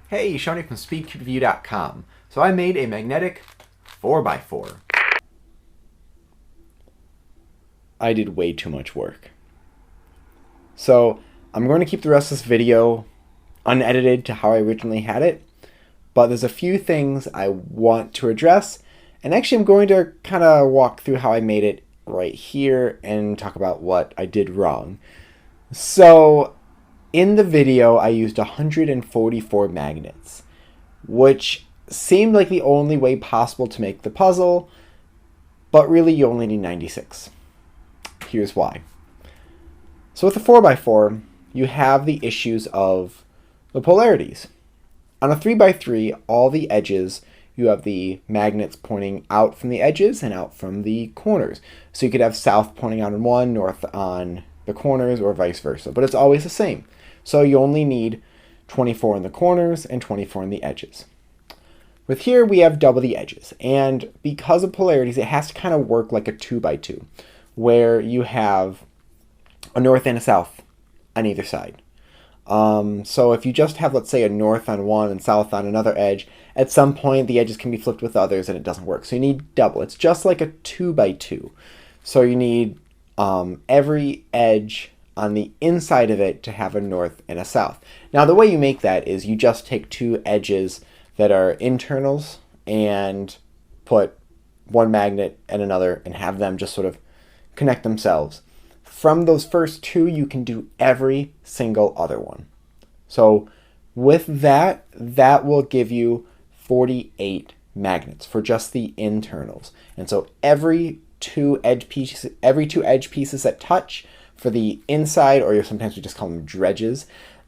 Hey, Shawnee from SpeedCubeReview.com. So I made a magnetic 4x4. I did way too much work. So I'm going to keep the rest of this video unedited to how I originally had it, but there's a few things I want to address, and actually I'm going to kind of walk through how I made it right here and talk about what I did wrong. So in the video, I used 144 magnets, which seemed like the only way possible to make the puzzle, but really you only need 96. Here's why. So with a 4x4, you have the issues of the polarities. On a 3x3, all the edges, you have the magnets pointing out from the edges and out from the corners. So you could have south pointing out on one, north on the corners, or vice versa, but it's always the same. So you only need 24 in the corners and 24 in the edges. With here, we have double the edges, and because of polarities, it has to kind of work like a 2x2, where you have a north and a south on either side. So if you just have, let's say, a north on one and south on another edge, at some point the edges can be flipped with others and it doesn't work. So you need double. It's just like a 2x2. So you need every edge on the inside of it to have a north and a south. Now the way you make that is you just take two edges that are internals and put one magnet and another and have them just sort of connect themselves. From those first two, you can do every single other one. So with that, that will give you 48 magnets for just the internals. And so every two edge pieces that touch for the inside, or sometimes we just call them dredges,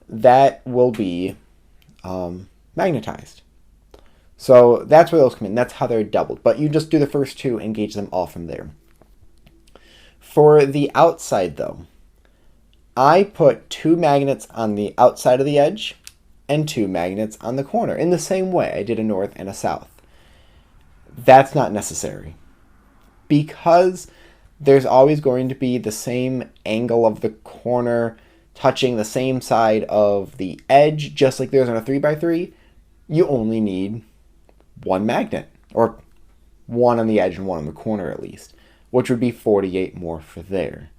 that will be magnetized. So that's where those come in. That's how they're doubled. But you just do the first two and gauge them all from there. For the outside, though, I put two magnets on the outside of the edge and two magnets on the corner in the same way I did a north and a south. That's not necessary because there's always going to be the same angle of the corner touching the same side of the edge, just like there's on a 3x3. You only need one magnet, or one on the edge and one on the corner at least, which would be 48 more for there.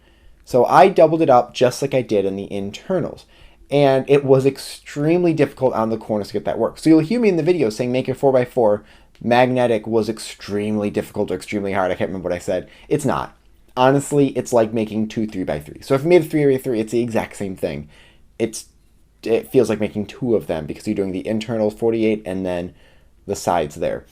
So I doubled it up just like I did in the internals. And it was extremely difficult on the corners to get that work. So you'll hear me in the video saying make your 4x4 magnetic was extremely difficult or extremely hard. I can't remember what I said. It's not. Honestly, it's like making two 3x3. So if you made a 3x3, it's the exact same thing. It feels like making two of them because you're doing the internals 48 and then the sides there.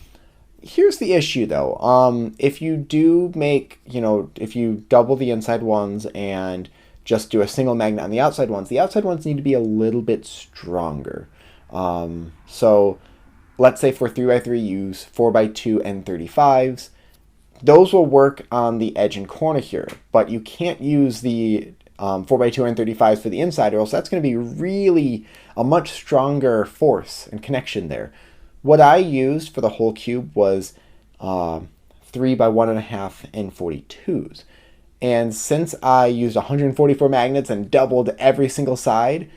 Here's the issue though. If you do make, if you double the inside ones and just do a single magnet on the outside ones need to be a little bit stronger. So let's say for 3x3, use 4x2 and 35s. Those will work on the edge and corner here, but you can't use the 4x2 and 35s for the inside, or else that's going to be really a much stronger force and connection there. What I used for the whole cube was 3x1.5 and 42s. And since I used 144 magnets and doubled every single side,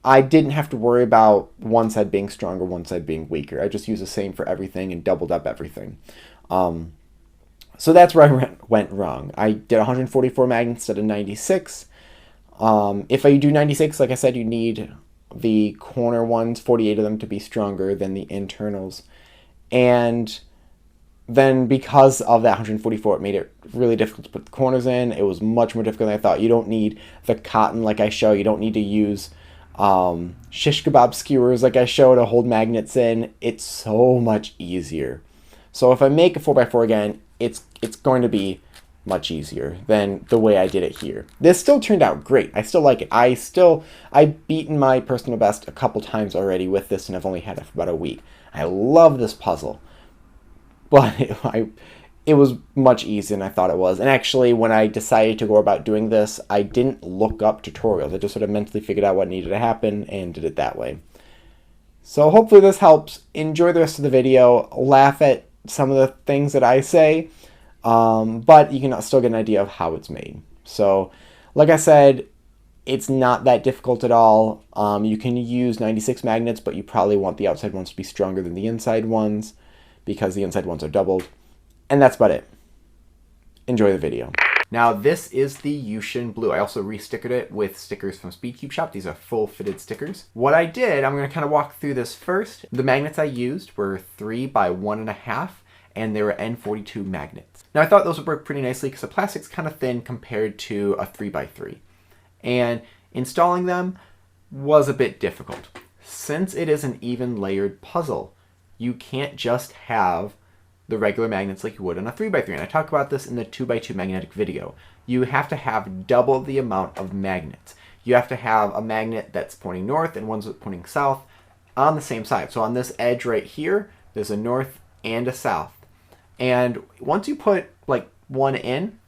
I didn't have to worry about one side being stronger, one side being weaker. I just used the same for everything and doubled up everything. So that's where I went wrong. I did 144 magnets instead of 96. If you do 96, like I said, you need the corner ones, 48 of them, to be stronger than the internals. And then because of that 144, it made it really difficult to put the corners in. It was much more difficult than I thought. You don't need the cotton like I show. You don't need to use shish kebab skewers like I show to hold magnets in. It's so much easier. So if I make a 4x4 again, it's going to be much easier than the way I did it here. This still turned out great. I still like it. I've beaten my personal best a couple times already with this, and I've only had it for about a week. I love this puzzle, but it was much easier than I thought it was. And actually, when I decided to go about doing this, I didn't look up tutorials. I just sort of mentally figured out what needed to happen and did it that way. So hopefully this helps. Enjoy the rest of the video. Laugh at some of the things that I say. But you can still get an idea of how it's made. So, like I said, It's not that difficult at all. You can use 96 magnets, but you probably want the outside ones to be stronger than the inside ones because the inside ones are doubled. And that's about it. Enjoy the video. Now this is the Yushin Blue. I also re-stickered it with stickers from Speedcube Shop. These are full fitted stickers. What I did, I'm going to kind of walk through this first. The magnets I used were 3 by 1.5, and they were N42 magnets. Now I thought those would work pretty nicely because the plastic's kind of thin compared to a 3 by 3. And installing them was a bit difficult. Since it is an even layered puzzle, you can't just have the regular magnets like you would on a 3 by 3. And I talk about this in the 2 by 2 magnetic video. You have to have double the amount of magnets. You have to have a magnet that's pointing north and one that's pointing south on the same side. So on this edge right here, there's a north and a south. And once you put like one in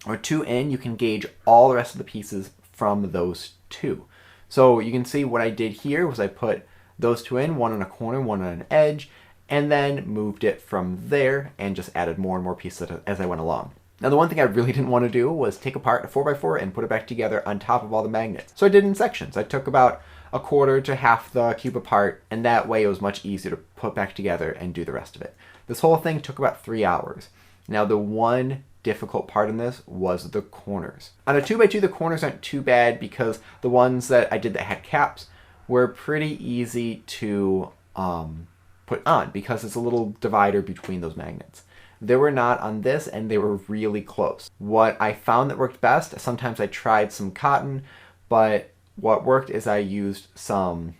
or two in, you can gauge all the rest of the pieces from those two. So you can see what I did here was I put those two in, one on a corner, one on an edge, and then moved it from there and just added more and more pieces as I went along. Now the one thing I really didn't want to do was take apart a 4x4 and put it back together on top of all the magnets. So I did it in sections. I took about a quarter to half the cube apart, and that way it was much easier to put back together and do the rest of it. This whole thing took about 3 hours. Now the one difficult part in this was the corners. On a 2 by 2 the corners aren't too bad because the ones that I did that had caps were pretty easy to put on because it's a little divider between those magnets. They were not on this, and they were really close. What I found that worked best, sometimes I tried some cotton, but what worked is I used some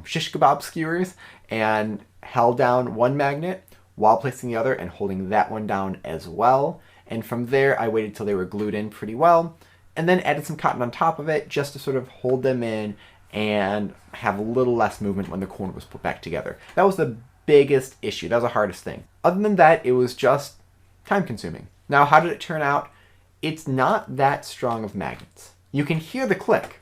shish kebab skewers and held down one magnet while placing the other and holding that one down as well. And from there, I waited till they were glued in pretty well, and then added some cotton on top of it just to sort of hold them in and have a little less movement when the corner was put back together. That was the biggest issue. That was the hardest thing. Other than that, it was just time consuming. Now, how did it turn out? It's not that strong of magnets. You can hear the click.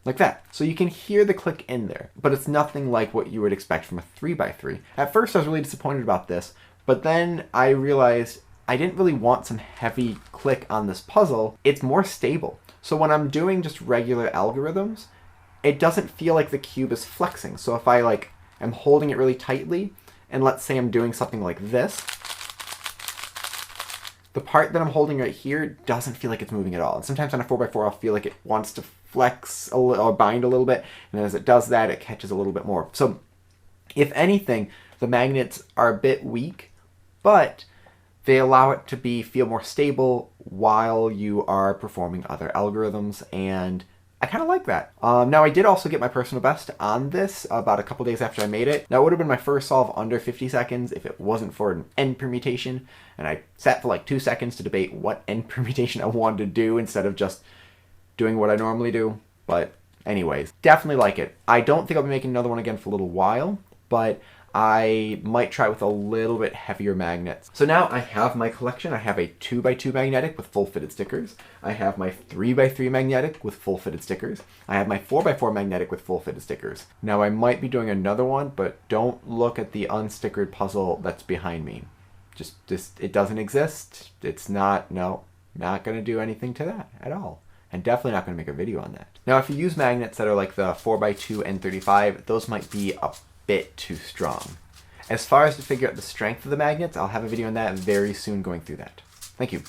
Like that. So you can hear the click in there, but it's nothing like what you would expect from a 3 by 3. At first I was really disappointed about this, but then I realized I didn't really want some heavy click on this puzzle. It's more stable. So when I'm doing just regular algorithms, it doesn't feel like the cube is flexing. So if I am holding it really tightly, and let's say I'm doing something like this, the part that I'm holding right here doesn't feel like it's moving at all. And sometimes on a 4 by 4 I'll feel like it wants to flex a little or bind a little bit, and as it does that, it catches a little bit more. So if anything, the magnets are a bit weak, but they allow it to feel more stable while you are performing other algorithms, and I kind of like that. Now I did also get my personal best on this about a couple days after I made it. Now it would have been my first solve under 50 seconds if it wasn't for an end permutation, and I sat for like 2 seconds to debate what end permutation I wanted to do instead of just doing what I normally do. But anyways, definitely like it. I don't think I'll be making another one again for a little while, but I might try with a little bit heavier magnets. So now I have my collection. I have a 2 by 2 magnetic with full fitted stickers. I have my 3 by 3 magnetic with full fitted stickers. I have my 4 by 4 magnetic with full fitted stickers. Now I might be doing another one, but don't look at the unstickered puzzle that's behind me. Just it doesn't exist. It's not, no, not gonna do anything to that at all. And definitely not gonna make a video on that. Now if you use magnets that are like the 4 by 2 N35, those might be a bit too strong. As far as to figure out the strength of the magnets, I'll have a video on that very soon going through that. Thank you.